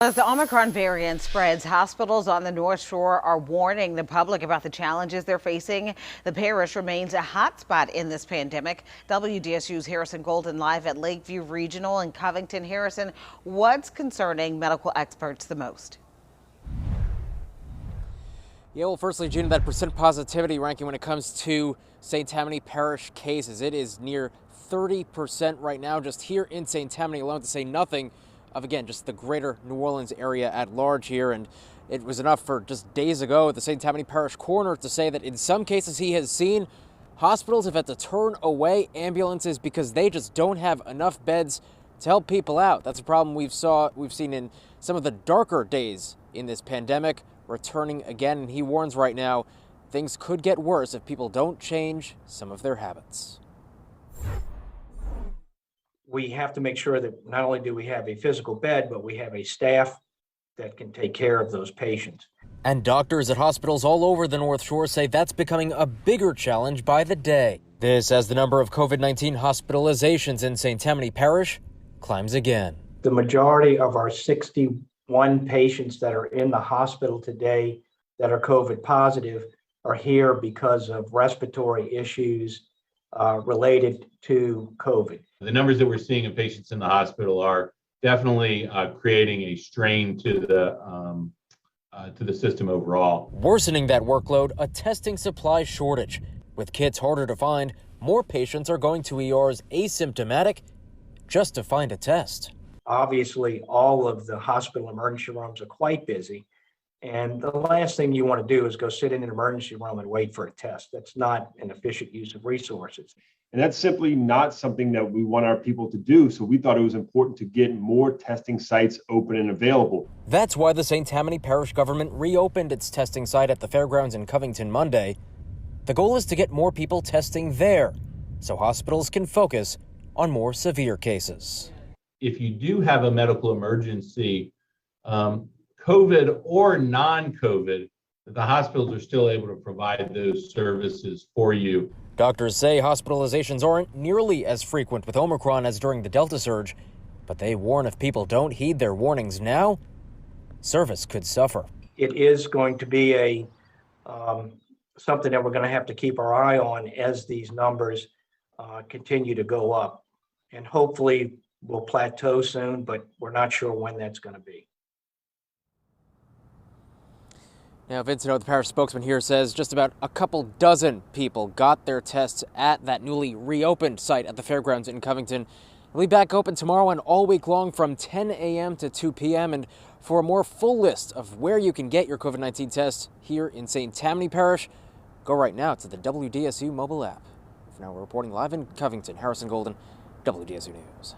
As the Omicron variant spreads, hospitals on the North Shore are warning the public about the challenges they're facing. The parish remains a hotspot in this pandemic. WDSU's Harrison Golden live at Lakeview Regional in Covington. Harrison, what's concerning medical experts the most? Yeah, well, firstly, Gina, that percent positivity ranking when it comes to St. Tammany Parish cases, it is near 30% right now just here in St. Tammany alone, to say nothing of, again, just the greater New Orleans area at large here. And it was enough for just days ago at the St. Tammany Parish coroner to say that in some cases he has seen hospitals have had to turn away ambulances because they just don't have enough beds to help people out. That's a problem we've seen in some of the darker days in this pandemic returning again. And he warns right now things could get worse if people don't change some of their habits. We have to make sure that not only do we have a physical bed, but we have a staff that can take care of those patients. And doctors at hospitals all over the North Shore say that's becoming a bigger challenge by the day. This as the number of COVID-19 hospitalizations in St. Tammany Parish climbs again. The majority of our 61 patients that are in the hospital today that are COVID positive are here because of respiratory issues related to COVID. The numbers that we're seeing in patients in the hospital are definitely creating a strain to the system overall. Worsening that workload, a testing supply shortage. With kits harder to find, more patients are going to ERs asymptomatic just to find a test. Obviously, all of the hospital emergency rooms are quite busy. And the last thing you want to do is go sit in an emergency room and wait for a test. That's not an efficient use of resources. And that's simply not something that we want our people to do. So we thought it was important to get more testing sites open and available. That's why the St. Tammany Parish government reopened its testing site at the fairgrounds in Covington Monday. The goal is to get more people testing there so hospitals can focus on more severe cases. If you do have a medical emergency, COVID or non-COVID, the hospitals are still able to provide those services for you. Doctors say hospitalizations aren't nearly as frequent with Omicron as during the Delta surge, but they warn if people don't heed their warnings now, service could suffer. It is going to be something that we're going to have to keep our eye on as these numbers continue to go up. And hopefully we'll plateau soon, but we're not sure when that's going to be. Now, Vincent, the parish spokesman here, says just about a couple dozen people got their tests at that newly reopened site at the fairgrounds in Covington. It'll be back open tomorrow and all week long from 10 a.m. to 2 p.m. And for a more full list of where you can get your COVID-19 test here in St. Tammany Parish, go right now to the WDSU mobile app. For now, we're reporting live in Covington. Harrison Golden, WDSU News.